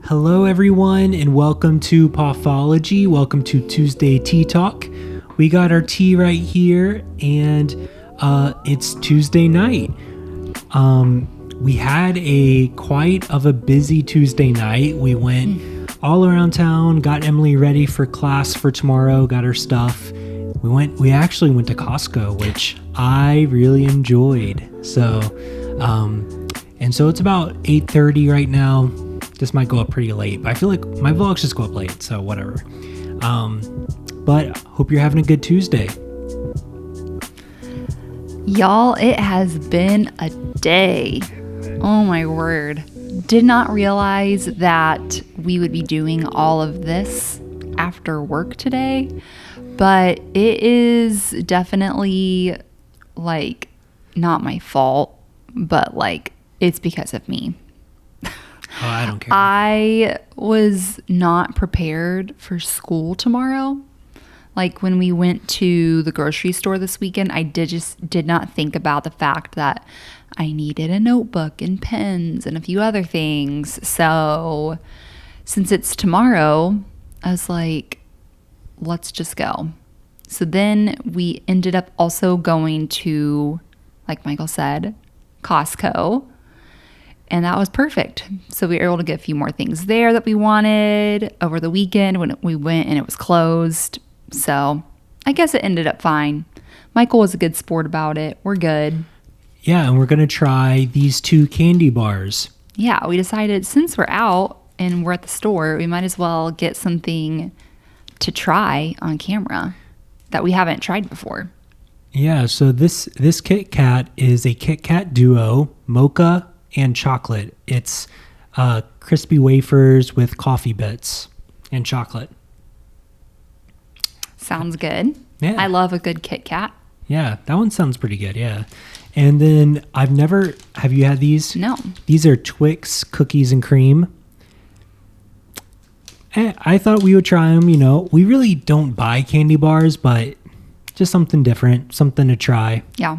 Hello, everyone, and welcome to Pophology. Welcome to Tuesday Tea Talk. We got our tea right here, and it's Tuesday night. We had quite of a busy Tuesday night. We went all around town, got Emily ready for class for tomorrow, got her stuff. We actually went to Costco, which I really enjoyed. So it's about 8:30 right now. This might go up pretty late, but I feel like my vlogs just go up late, so whatever. But hope you're having a good Tuesday. Y'all, it has been a day. Oh my word. Did not realize that we would be doing all of this after work today, but it is definitely like not my fault, but like it's because of me. Oh, I don't care. I was not prepared for school tomorrow. Like when we went to the grocery store this weekend, I did not think about the fact that I needed a notebook and pens and a few other things. So since it's tomorrow, I was like, let's just go. So then we ended up also going to, like Michael said, Costco. And that was perfect. So we were able to get a few more things there that we wanted over the weekend when we went and it was closed. So I guess it ended up fine. Michael was a good sport about it. We're good. Yeah, and we're going to try these 2 candy bars. Yeah, we decided since we're out and we're at the store, we might as well get something to try on camera that we haven't tried before. Yeah, so this Kit Kat is a Kit Kat Duo, mocha and chocolate. It's crispy wafers with coffee bits and chocolate. Sounds good. Yeah. I love a good Kit Kat. Yeah, that one sounds pretty good, yeah. And then have you had these? No. These are Twix cookies and cream. I thought we would try them, We really don't buy candy bars, but just something different, something to try. Yeah.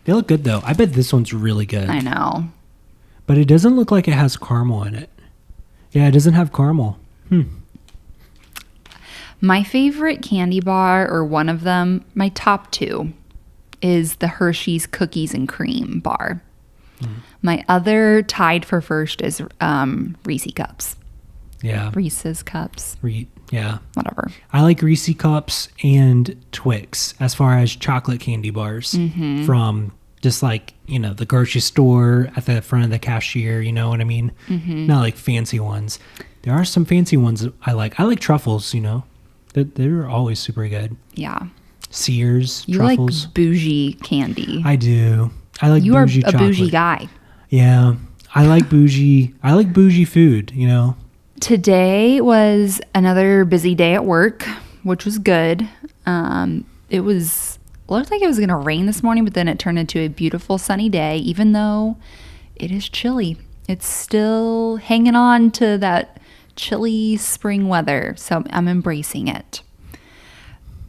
They look good, though. I bet this one's really good. I know. But it doesn't look like it has caramel in it. Yeah, it doesn't have caramel. My favorite candy bar, or one of them, my top 2, is the Hershey's Cookies and Cream bar. My other tied for first is Reese's Cups. Yeah. Reese's Cups. Yeah. Whatever. I like Reese's Cups and Twix as far as chocolate candy bars from just like, the grocery store at the front of the cashier, you know what I mean? Not like fancy ones. There are some fancy ones I like. I like Truffles, They're always super good. Yeah. Sears, You Truffles. like bougie candy. I do. I like bougie chocolate. You are a bougie guy. Yeah. I like bougie food, Today was another busy day at work, which was good. It looked like it was going to rain this morning, but then it turned into a beautiful sunny day, even though it is chilly. It's still hanging on to that chilly spring weather, so I'm embracing it.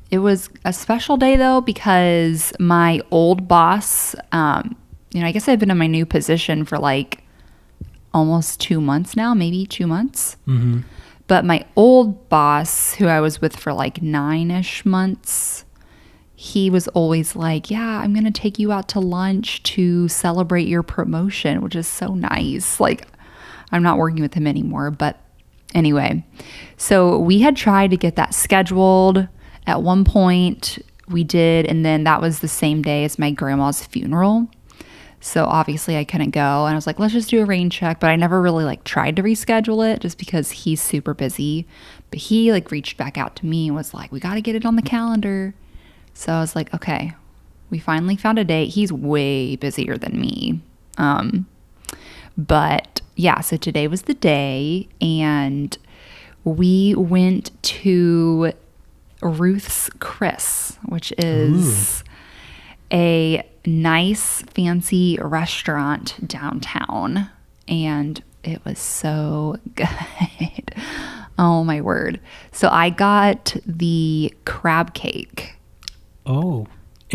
It was a special day, though, because my old boss, I guess I've been in my new position for like almost 2 months now, maybe 2 months. Mm-hmm. But my old boss, who I was with for like 9-ish months, he was always like, yeah, I'm going to take you out to lunch to celebrate your promotion, which is so nice. Like, I'm not working with him anymore. But anyway, so we had tried to get that scheduled. At one point we did, and then that was the same day as my grandma's funeral. So obviously I couldn't go, and I was like, let's just do a rain check. But I never really tried to reschedule it just because he's super busy. But he reached back out to me and was like, we got to get it on the calendar. So I was like, okay, we finally found a date. He's way busier than me. But yeah, so today was the day, and we went to Ruth's Chris, which is a nice fancy restaurant downtown, and it was so good. Oh my word. So I got the crab cake. Oh,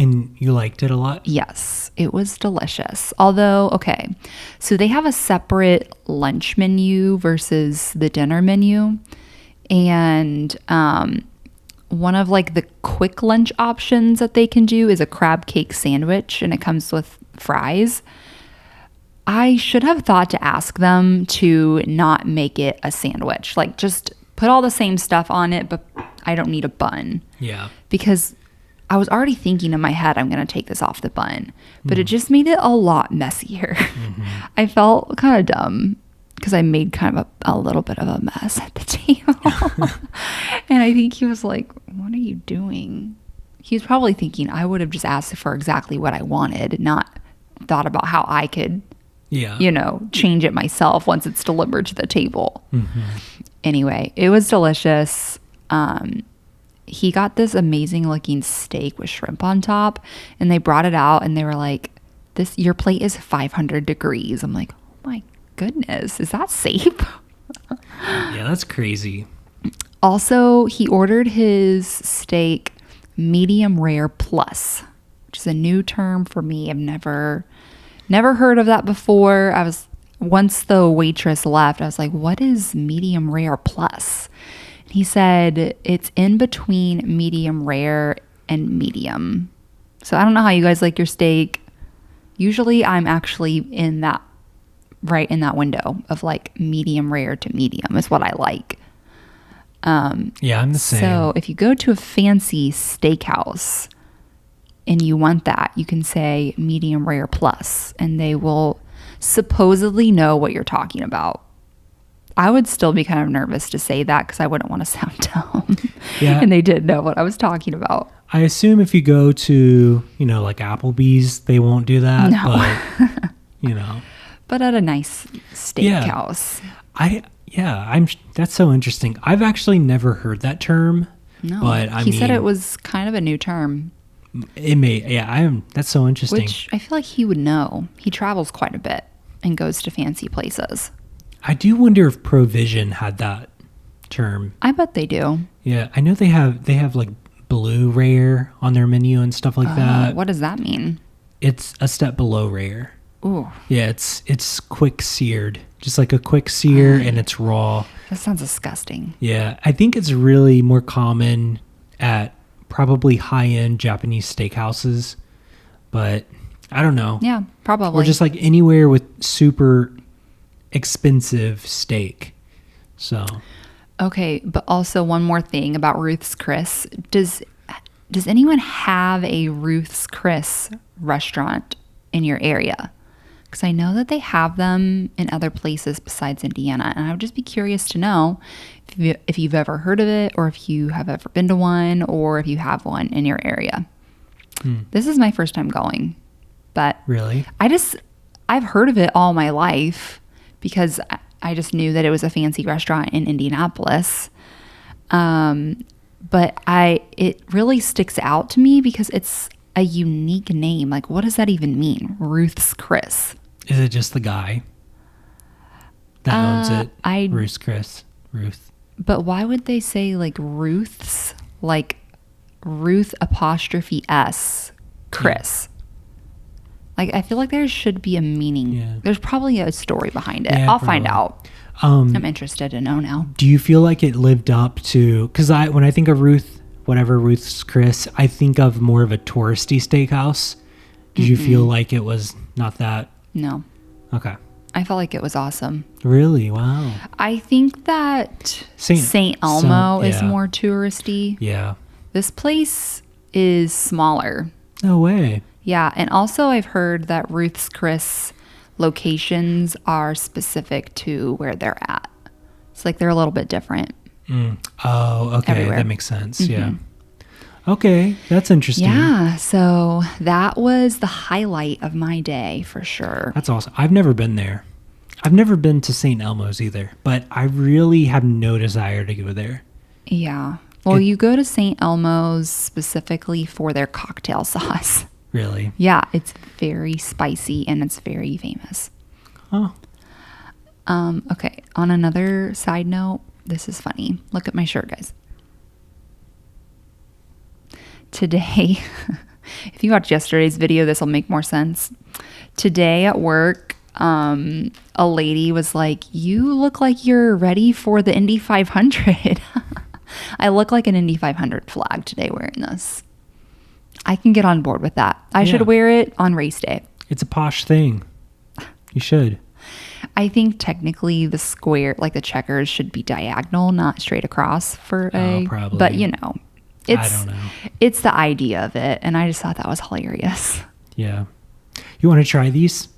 And you liked it a lot? Yes, it was delicious. Although, okay, so they have a separate lunch menu versus the dinner menu. And one of like the quick lunch options that they can do is a crab cake sandwich, and it comes with fries. I should have thought to ask them to not make it a sandwich. Like, just put all the same stuff on it, but I don't need a bun. Yeah. Because I was already thinking in my head, I'm going to take this off the bun. But it just made it a lot messier. I felt kind of dumb because I made kind of a little bit of a mess at the table. And I think he was like, what are you doing? He was probably thinking I would have just asked for exactly what I wanted, not thought about how I could, change it myself once it's delivered to the table. Anyway, it was delicious. He got this amazing looking steak with shrimp on top, and they brought it out and they were like, your plate is 500 degrees. I'm like, oh my goodness, is that safe? Yeah, that's crazy. Also, he ordered his steak medium rare plus, which is a new term for me. I've never heard of that before. Once the waitress left, I was like, what is medium rare plus? He said it's in between medium rare and medium. So I don't know how you guys like your steak. Usually I'm actually right in that window of like medium rare to medium is what I like. Yeah, I'm the same. So if you go to a fancy steakhouse and you want that, you can say medium rare plus, and they will supposedly know what you're talking about. I would still be kind of nervous to say that because I wouldn't want to sound dumb. Yeah. And they did know what I was talking about. I assume if you go to, like Applebee's, they won't do that. No. But, But at a nice steakhouse. That's so interesting. I've actually never heard that term. No. But he said it was kind of a new term. It may, that's so interesting. Which I feel like he would know. He travels quite a bit and goes to fancy places. I do wonder if Provision had that term. I bet they do. Yeah, I know they have like blue rare on their menu and stuff like that. What does that mean? It's a step below rare. Ooh. Yeah, it's quick seared. Just like a quick sear, and it's raw. That sounds disgusting. Yeah, I think it's really more common at probably high-end Japanese steakhouses, but I don't know. Yeah, probably. Or just like anywhere with super expensive steak. So okay, but also one more thing about Ruth's Chris. Does anyone have a Ruth's Chris restaurant in your area? Because I know that they have them in other places besides Indiana, and I would just be curious to know if you've ever heard of it, or if you have ever been to one, or if you have one in your area. This is my first time going, but really, I've heard of it all my life because I just knew that it was a fancy restaurant in Indianapolis. But it really sticks out to me because it's a unique name. Like, what does that even mean? Ruth's Chris. Is it just the guy that owns it? Ruth's Chris. Ruth. But why would they say like Ruth's? Like Ruth *S Chris. Like, I feel like there should be a meaning. Yeah. There's probably a story behind it. I'll find out. I'm interested to know now. Do you feel like it lived up to, because when I think of Ruth's Chris, I think of more of a touristy steakhouse. Did you feel like it was not that? No. Okay. I felt like it was awesome. Really? Wow. I think that St. Elmo is more touristy. Yeah. This place is smaller. No way. Yeah, and also I've heard that Ruth's Chris locations are specific to where they're at. It's like they're a little bit different. Oh, okay. Everywhere. That makes sense. Yeah. Okay, that's interesting. Yeah, so that was the highlight of my day for sure. That's awesome. I've never been there. I've never been to St. Elmo's either, but I really have no desire to go there. Yeah. Well, you go to St. Elmo's specifically for their cocktail sauce. Really? Yeah, it's very spicy and it's very famous. Oh. Okay, on another side note, this is funny. Look at my shirt, guys. Today, If you watched yesterday's video, this will make more sense. Today at work, a lady was like, "You look like you're ready for the Indy 500." I look like an Indy 500 flag today wearing this. I can get on board with that. I should wear it on race day. It's a posh thing. You should. I think technically the square, like the checkers, should be diagonal, not straight across for a. Probably. But you know, I don't know. It's the idea of it, and I just thought that was hilarious. Yeah. You want to try these?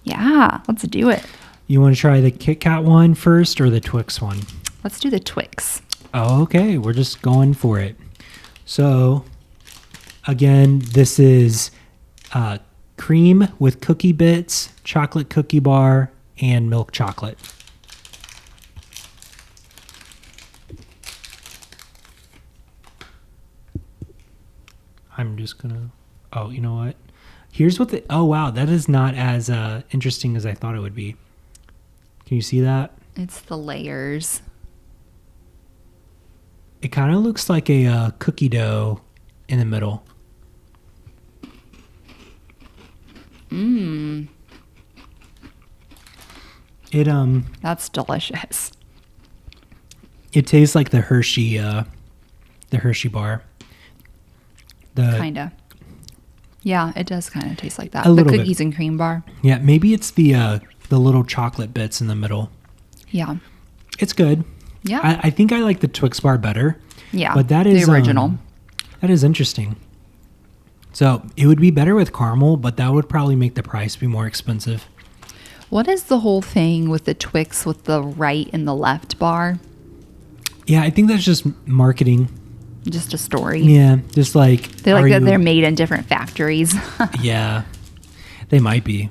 Yeah, let's do it. You want to try the Kit Kat one first or the Twix one? Let's do the Twix. Oh, okay. We're just going for it. So, again, this is cream with cookie bits, chocolate cookie bar, and milk chocolate. I'm just gonna, oh, you know what? Here's what oh wow, that is not as interesting as I thought it would be. Can you see that? It's the layers. It kind of looks like a cookie dough in the middle. Mmm. It That's delicious. It tastes like the Hershey bar. Kinda. Yeah, it does kind of taste like that. A The little bit. cookies and cream bar. Yeah, maybe it's the little chocolate bits in the middle. Yeah. It's good. Yeah. I think I like the Twix bar better. Yeah. But that is the original. That is interesting. So it would be better with caramel, but that would probably make the price be more expensive. What is the whole thing with the Twix with the right and the left bar? Yeah, I think that's just marketing. Just a story. Yeah, just like They like that they're made in different factories. Yeah, they might be.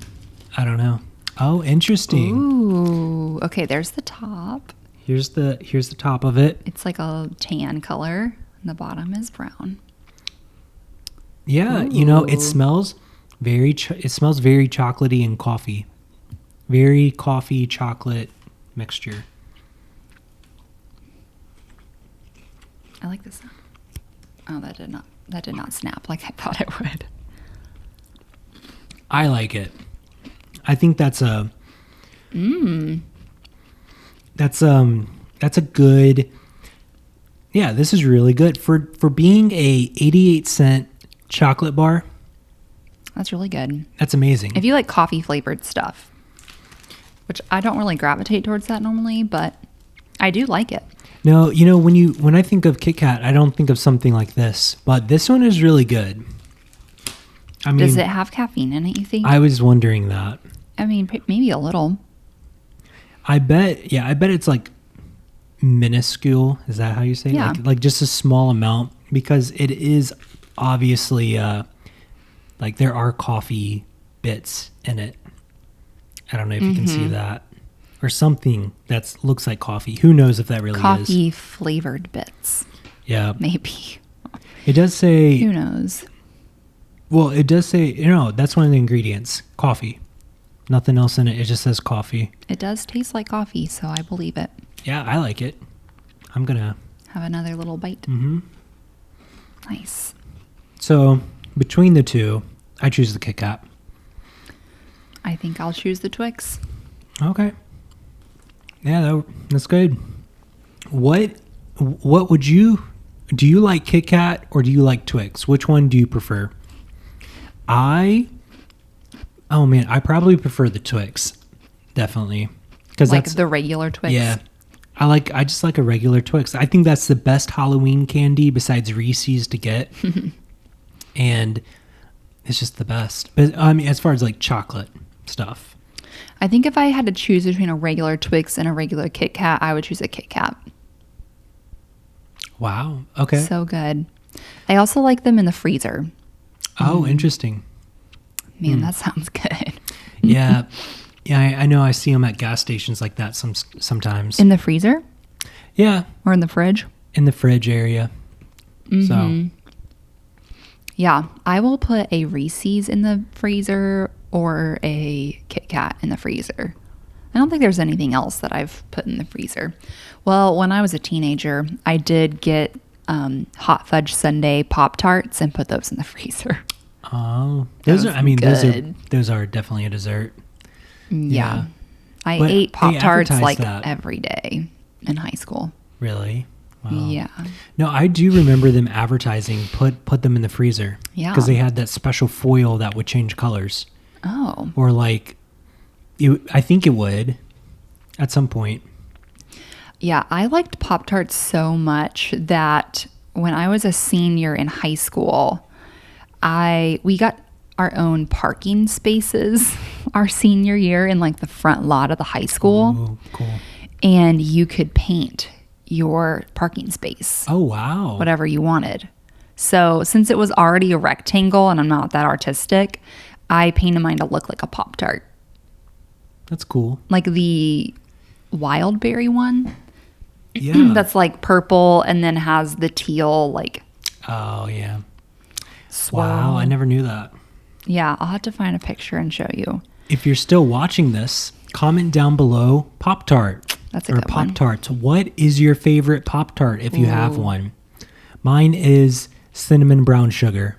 I don't know. Oh, interesting. Ooh. Okay, there's the top. Here's the top of it. It's like a tan color, and the bottom is brown. Yeah, Ooh. you know, it smells very chocolatey and coffee. Very coffee chocolate mixture. I like this. Oh, that did not snap like I thought it would. I like it. I think that's a good. Yeah, this is really good for being a 88-cent chocolate bar. That's really good. That's amazing. If you like coffee flavored stuff, which I don't really gravitate towards that normally, but I do like it. No, you know, when I think of Kit Kat, I don't think of something like this, but this one is really good. I mean, does it have caffeine in it, you think? I was wondering that. I mean, maybe a little. I bet it's like minuscule. Is that how you say it? Yeah. Like just a small amount, because it is obviously like there are coffee bits in it. I don't know if you can see that. Or something that looks like coffee. Who knows if that really is. Coffee flavored bits. Yeah. Maybe. It does say... Who knows? Well, it does say... You know, that's one of the ingredients. Coffee. Nothing else in it. It just says coffee. It does taste like coffee, so I believe it. Yeah, I like it. I'm going to... Have another little bite. Mm-hmm. Nice. So, between the two, I choose the Kit Kat. I think I'll choose the Twix. Okay. Yeah, that's good. What would you... Do you like Kit Kat or do you like Twix? Which one do you prefer? I probably prefer the Twix. Definitely. Because Like that's the regular Twix? Yeah. I just like a regular Twix. I think that's the best Halloween candy besides Reese's to get. And it's just the best. But I mean, as far as like chocolate stuff. I think if I had to choose between a regular Twix and a regular Kit Kat, I would choose a Kit Kat. Wow. Okay. So good. I also like them in the freezer. Oh, interesting. Man, that sounds good. Yeah. Yeah, I know I see them at gas stations like that sometimes. In the freezer? Yeah, Or in the fridge? in the fridge area. So, Yeah, I will put a Reese's in the freezer or a Kit Kat in the freezer. I don't think there's anything else that I've put in the freezer. Well, when I was a teenager, I did get hot fudge sundae Pop-Tarts and put those in the freezer. Oh, those are, I mean, good. those are definitely a dessert. Yeah. I But ate they Pop-Tarts advertise like that. every day in high school. Really? Wow. Yeah. No, I do remember them advertising, put them in the freezer. Yeah. Because they had that special foil that would change colors. Oh. Or like, I think it would at some point. Yeah, I liked Pop-Tarts so much that when I was a senior in high school, we got our own parking spaces our senior year in like the front lot of the high school. Oh, cool. And you could paint your parking space. Oh, wow. Whatever you wanted. So since it was already a rectangle and I'm not that artistic, I painted mine to look like a Pop-Tart. That's cool. Like the wild berry one. Yeah. That's like purple and then has the teal like Oh, yeah. swirl. Wow, I never knew that. Yeah, I'll have to find a picture and show you. If you're still watching this, comment down below Pop-Tart. That's a or good one. Pop-Tarts. What is your favorite Pop-Tart if you have Ooh. one? Mine is cinnamon brown sugar.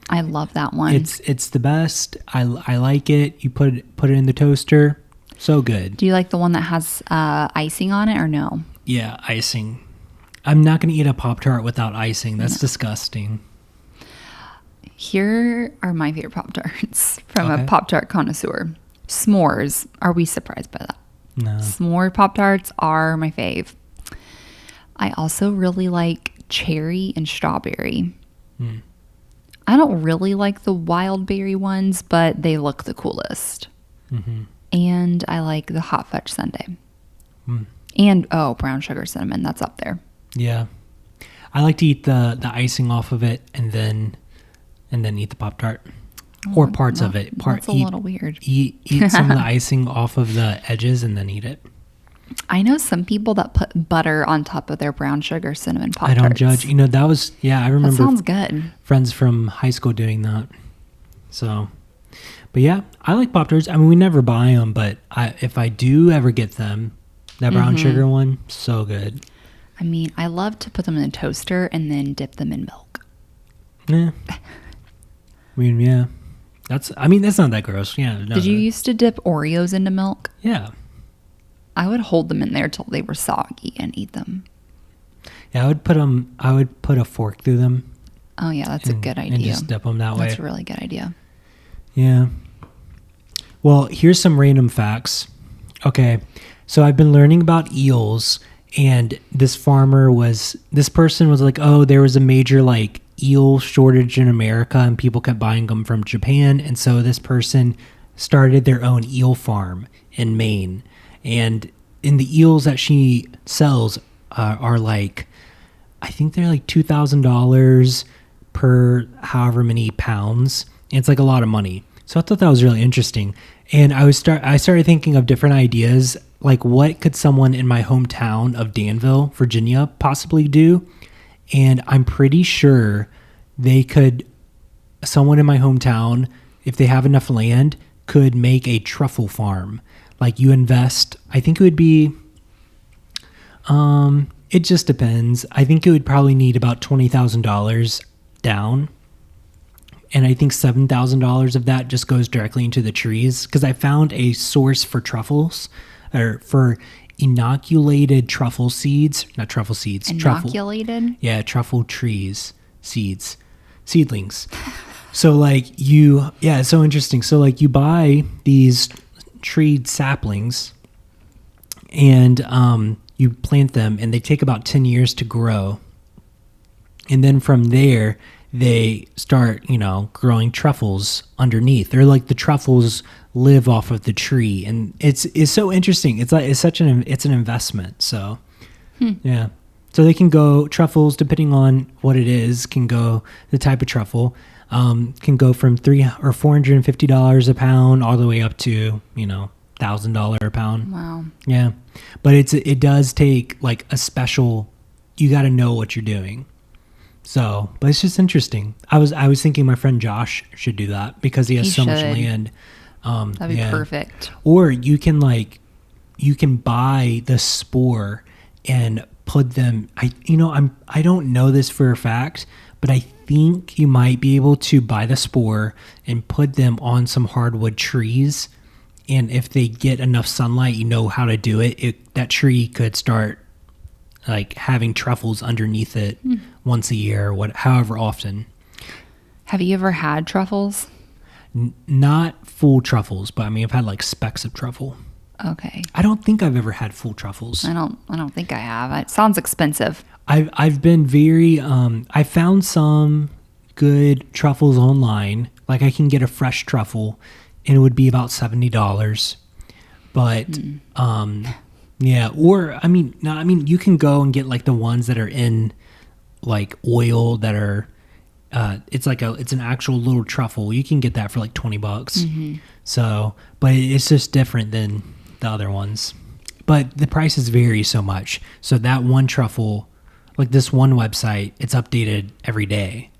I love that one. It's the best. I like it. You put it in the toaster. So good. Do you like the one that has icing on it or no? Yeah, icing. I'm not going to eat a Pop-Tart without icing. That's disgusting. Here are my favorite Pop-Tarts from Okay. a Pop-Tart connoisseur. S'mores. Are we surprised by that? No. S'more Pop-Tarts are my fave. I also really like cherry and strawberry. Mm. I don't really like the wild berry ones, but they look the coolest. Mm-hmm. And I like the hot fudge sundae. Mm. And, brown sugar cinnamon. That's up there. Yeah. I like to eat the icing off of it and then eat the Pop-Tart. Or parts of it. That's a little weird. Eat some of the icing off of the edges and then eat it. I know some people that put butter on top of their brown sugar cinnamon I Pop-Tarts. don't judge. You know, that was, I That remember sounds good. friends from high school doing that. So, but yeah, I like Pop-Tarts. I mean, we never buy them, but if I do ever get them, that brown sugar one, so good. I mean, I love to put them in a toaster and then dip them in milk. Yeah. I mean, yeah. That's not that gross. Yeah. No, Did you used to dip Oreos into milk? Yeah. I would hold them in there till they were soggy and eat them. Yeah, I would put a fork through them. Oh yeah, that's a good idea. And just dip them that way. That's a really good idea. Yeah. Well, here's some random facts. Okay. So I've been learning about eels, and this person was like, oh, there was a major like eel shortage in America and people kept buying them from Japan. And so this person started their own eel farm in Maine. And in the eels that she sells are like, I think they're like $2,000 per however many pounds. And it's like a lot of money. So I thought that was really interesting. And I started thinking of different ideas, like what could someone in my hometown of Danville, Virginia, possibly do? And I'm pretty sure someone in my hometown, if they have enough land, could make a truffle farm. Like you invest, I think it would be, it just depends. I think it would probably need about $20,000 down. And I think $7,000 of that just goes directly into the trees. Because I found a source for truffles, or for inoculated truffle seeds. Not truffle seeds. Inoculated? Truffle trees, seedlings. So it's so interesting. So like you buy these tree saplings and you plant them and they take about 10 years to grow. And then from there, they start, growing truffles underneath. They're like the truffles live off of the tree, and it's so interesting. It's an investment. So, yeah. So they can go truffles, depending on what it is, can go the type of truffle, can go from $450 a pound all the way up to $1,000 a pound. Wow. Yeah, but it does take like a special. You got to know what you're doing. So, but it's just interesting. I was thinking my friend Josh should do that because he has so much land. That'd be perfect. Or you can buy the spore and put them. I don't know this for a fact, but I think you might be able to buy the spore and put them on some hardwood trees. And if they get enough sunlight, you know how to do it. That tree could start like having truffles underneath it once a year, or however often. Have you ever had truffles? Not full truffles, but I mean, I've had like specks of truffle. Okay. I don't think I've ever had full truffles. I don't think I have. It sounds expensive. I've been very I found some good truffles online. Like I can get a fresh truffle and it would be about $70. But yeah, or I mean you can go and get like the ones that are in like oil that are it's an actual little truffle. You can get that for like $20. So, but it's just different than the other ones. But the prices vary so much. So that one truffle, like this one website, it's updated every day.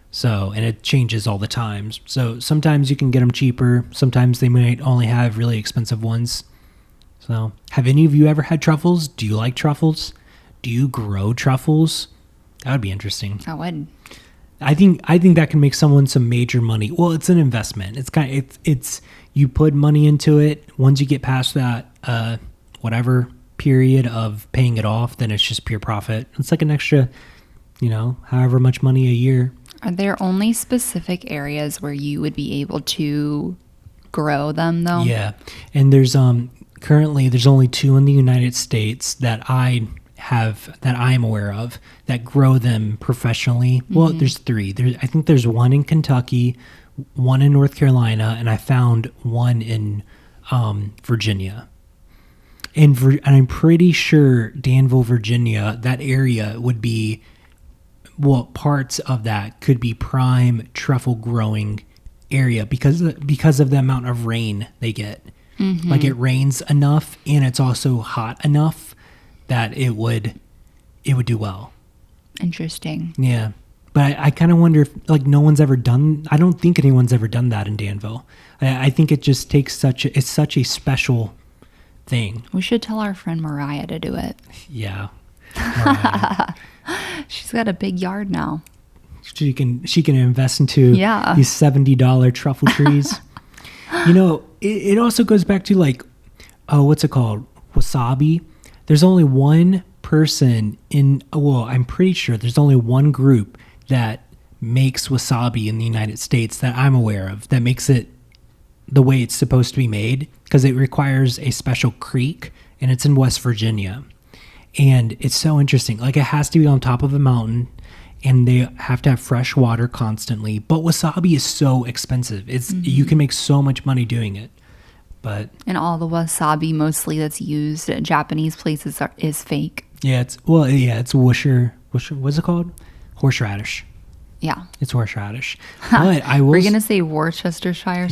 So, and it changes all the time. So sometimes you can get them cheaper. Sometimes they might only have really expensive ones. So, have any of you ever had truffles? Do you like truffles? Do you grow truffles? That would be interesting. I would. I think that can make someone some major money. Well, it's an investment. It's you put money into it. Once you get past that whatever period of paying it off, then it's just pure profit. It's like an extra, however much money a year. Are there only specific areas where you would be able to grow them though? Yeah. And there's currently there's only 2 in the United States that I'm aware of that grow them professionally. Well, there's 3. I think there's 1 in Kentucky, 1 in North Carolina, and I found 1 in Virginia. And I'm pretty sure Danville, Virginia, that area would be, well, parts of that could be prime truffle growing area because of the amount of rain they get. Like it rains enough and it's also hot enough that it would do well. Interesting. Yeah. But I kind of wonder if like I don't think anyone's ever done that in Danville. I think it just takes it's such a special thing. We should tell our friend Mariah to do it. Yeah. Mariah. She's got a big yard now. She can invest into these $70 truffle trees. It also goes back to like, what's it called? Wasabi. There's only one person I'm pretty sure there's only one group that makes wasabi in the United States that I'm aware of that makes it the way it's supposed to be made, because it requires a special creek and it's in West Virginia. And it's so interesting. Like it has to be on top of a mountain and they have to have fresh water constantly. But wasabi is so expensive. You can make so much money doing it. And all the wasabi mostly that's used at Japanese places is fake. Yeah, it's Worcester. What's it called? Horseradish. Yeah. It's horseradish. But Were you going to say Worcestershire sauce?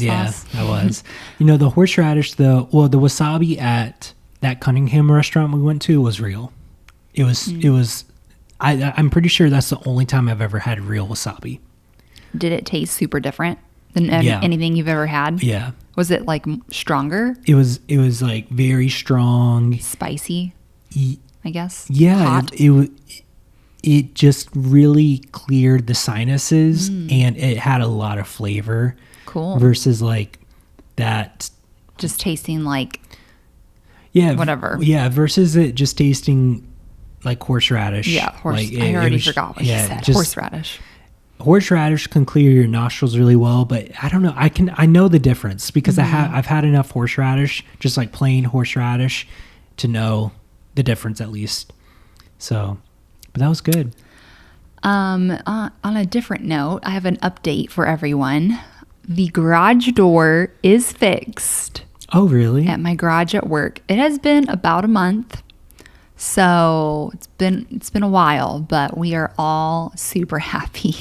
Yeah, I was. The horseradish, the wasabi at that Cunningham restaurant we went to was real. It was, I'm pretty sure that's the only time I've ever had real wasabi. Did it taste super different than anything you've ever had? Yeah. Was it like stronger? It was like very strong. Spicy, I guess? Yeah. Hot? It just really cleared the sinuses and it had a lot of flavor. Cool. Versus like that. Just tasting like whatever. Yeah, versus it just tasting like horseradish. Yeah, I already forgot what you said. Horseradish. Horseradish can clear your nostrils really well, but I don't know. I know the difference because I've had enough horseradish, just like plain horseradish, to know the difference at least. So, but that was good. On a different note, I have an update for everyone. The garage door is fixed. Oh, really? At my garage at work. It has been about a month. So it's been a while, but we are all super happy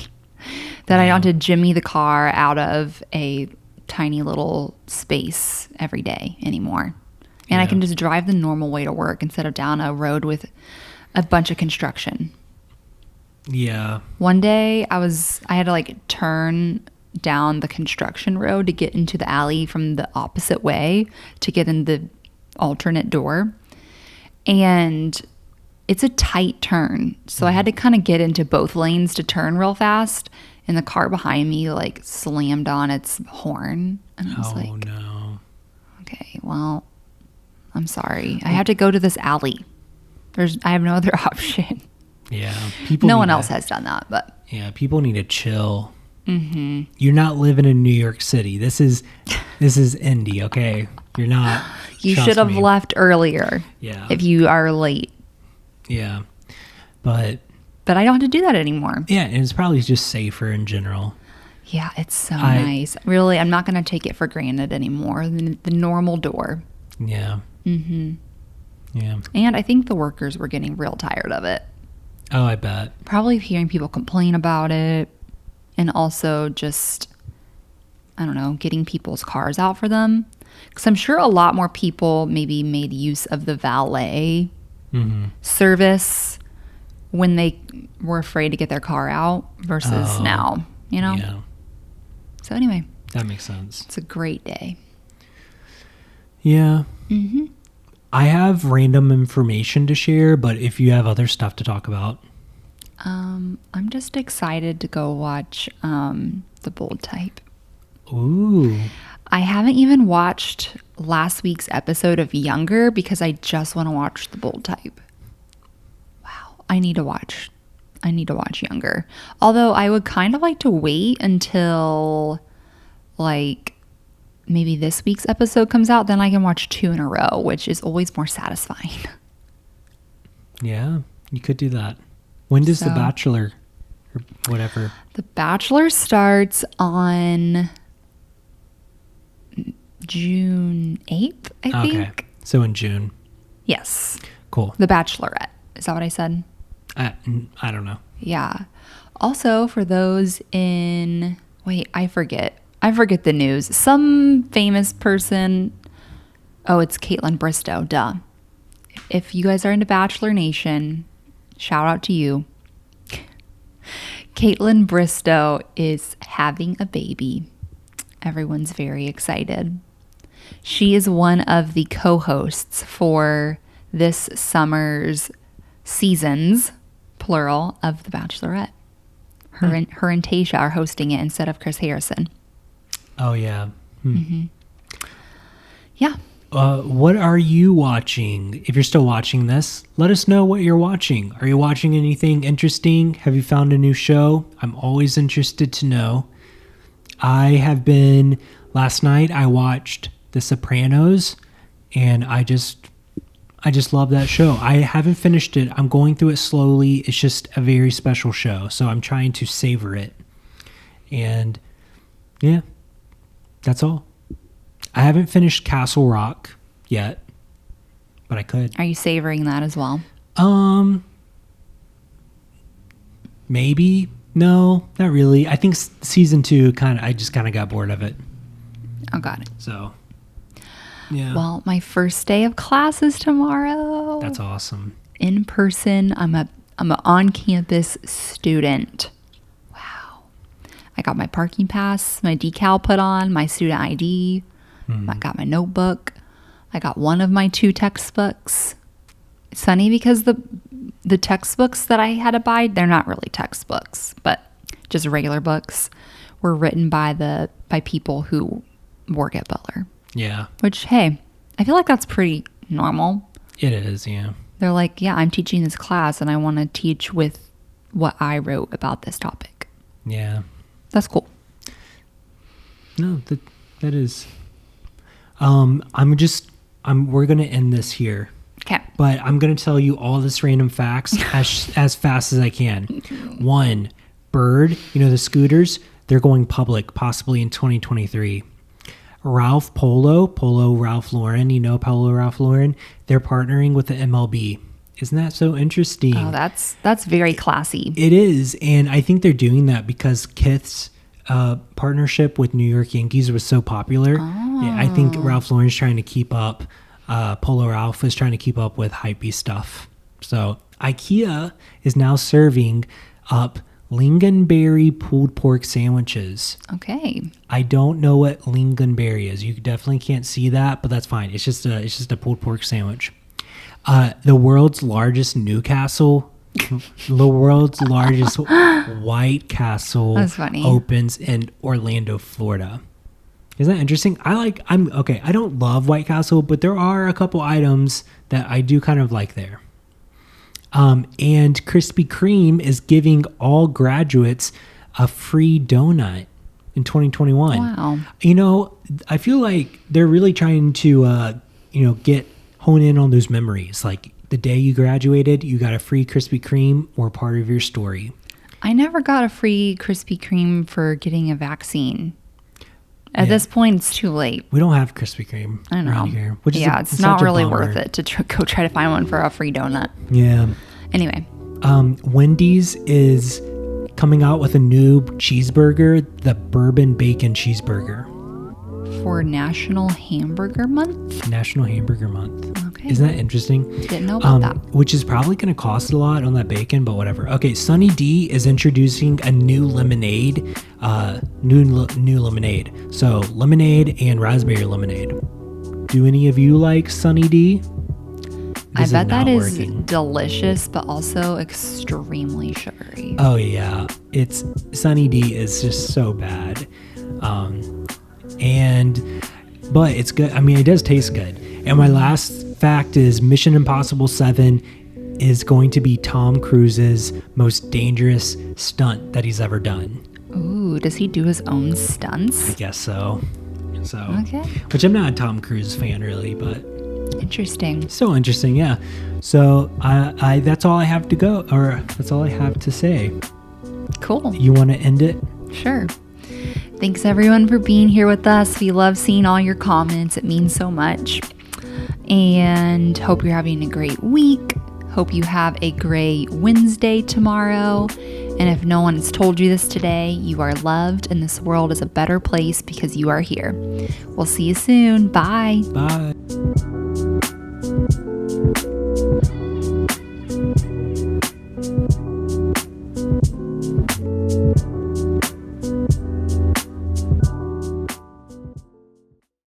that I don't have to jimmy the car out of a tiny little space every day anymore. And I can just drive the normal way to work instead of down a road with a bunch of construction. Yeah. One day I had to like turn down the construction road to get into the alley from the opposite way to get in the alternate door. And it's a tight turn. So I had to kind of get into both lanes to turn real fast. And the car behind me like slammed on its horn. And I was like, no. Okay, well, I'm sorry. I have to go to this alley. I have no other option. Yeah. No one else has done that, but. Yeah, people need to chill. Mm-hmm. You're not living in New York City. This is Indy, okay? You're not. You should have left earlier. Yeah. If you are late. Yeah. But I don't have to do that anymore. Yeah, and it's probably just safer in general. Yeah, it's so nice. Really, I'm not going to take it for granted anymore. The normal door. Yeah. Mm-hmm. Yeah. And I think the workers were getting real tired of it. Oh, I bet. Probably hearing people complain about it. And also just, I don't know, getting people's cars out for them. Because I'm sure a lot more people maybe made use of the valet service when they were afraid to get their car out versus now, you know? Yeah. So anyway. That makes sense. It's a great day. Yeah. Mm-hmm. I have random information to share, but if you have other stuff to talk about. I'm just excited to go watch The Bold Type. Ooh. I haven't even watched last week's episode of Younger because I just want to watch The Bold Type. Wow. I need to watch Younger. Although I would kind of like to wait until like maybe this week's episode comes out, then I can watch 2 in a row, which is always more satisfying. Yeah, you could do that. When does The Bachelor or whatever? The Bachelor starts on June 8th, I think. Okay, so in June. Yes. Cool. The Bachelorette. Is that what I said? I don't know. Yeah. Also, for those in... Wait, I forget the news. Some famous person... Oh, it's Caitlin Bristow. Duh. If you guys are into Bachelor Nation, shout out to you. Caitlin Bristow is having a baby. Everyone's very excited. She is one of the co-hosts for this summer's seasons, plural, of The Bachelorette. Her and Tasha are hosting it instead of Chris Harrison. Oh, yeah. Yeah. What are you watching? If you're still watching this, let us know what you're watching. Are you watching anything interesting? Have you found a new show? I'm always interested to know. Last night I watched The Sopranos, and I just love that show. I haven't finished it. I'm going through it slowly. It's just a very special show, so I'm trying to savor it. And yeah, that's all. I haven't finished Castle Rock yet, but I could. Are you savoring that as well? Maybe. No, not really. I think season 2 I just kind of got bored of it. Oh, got it. So, yeah. Well, my first day of class is tomorrow. That's awesome. In person. I'm an on-campus student. Wow. I got my parking pass, my decal put on, my student ID. I got my notebook. I got one of my 2 textbooks. It's funny because the textbooks that I had to buy, they're not really textbooks, but just regular books, were written by people who work at Butler. Yeah. Which, hey, I feel like that's pretty normal. It is, yeah. They're like, yeah, I'm teaching this class and I want to teach with what I wrote about this topic. Yeah. That's cool. No, that is. We're going to end this here. Okay. But I'm going to tell you all this random facts as fast as I can. 1, Bird, the scooters, they're going public possibly in 2023. Ralph Ralph Lauren, Polo Ralph Lauren, they're partnering with the MLB. Isn't that so interesting? Oh, that's very classy. It is. And I think they're doing that because Kith's partnership with New York Yankees was so popular. Yeah, I think Ralph Lauren's trying to keep up. Polo Ralph is trying to keep up with hypey stuff. So IKEA is now serving up lingonberry pulled pork sandwiches. Okay. I don't know what lingonberry is. You definitely can't see that, but that's fine. It's just a pulled pork sandwich. The world's largest Newcastle, the world's largest White Castle That's funny. opens in Orlando, Florida. Isn't that interesting? I don't love White Castle, but there are a couple items that I do kind of like there. And Krispy Kreme is giving all graduates a free donut in 2021. Wow. You know, I feel like they're really trying to, hone in on those memories. Like the day you graduated, you got a free Krispy Kreme or part of your story. I never got a free Krispy Kreme for getting a vaccine. At this point, it's too late. We don't have Krispy Kreme I know. around here. It's not really worth it to go try to find one for a free donut. Yeah. Anyway. Wendy's is coming out with a new cheeseburger, the bourbon bacon cheeseburger. For National Hamburger Month? National Hamburger Month. Okay. Isn't that interesting? Didn't know about that. Which is probably going to cost a lot on that bacon, but whatever. Okay, Sunny D is introducing a new lemonade. New lemonade. So lemonade and raspberry lemonade. Do any of you like Sunny D? I bet that is delicious, but also extremely sugary. Oh yeah, Sunny D is just so bad, but it's good. I mean, it does taste good. And my last fact is Mission Impossible 7 is going to be Tom Cruise's most dangerous stunt that he's ever done. Ooh, does he do his own stunts? I guess so. Okay. Which I'm not a Tom Cruise fan really, but. Interesting. So interesting, yeah. So I that's all I have to go, or that's all I have to say. Cool. You want to end it? Sure. Thanks everyone for being here with us. We love seeing all your comments. It means so much. And hope you're having a great week. Hope you have a great Wednesday tomorrow. And if no one has told you this today, you are loved and this world is a better place because you are here. We'll see you soon. Bye. Bye.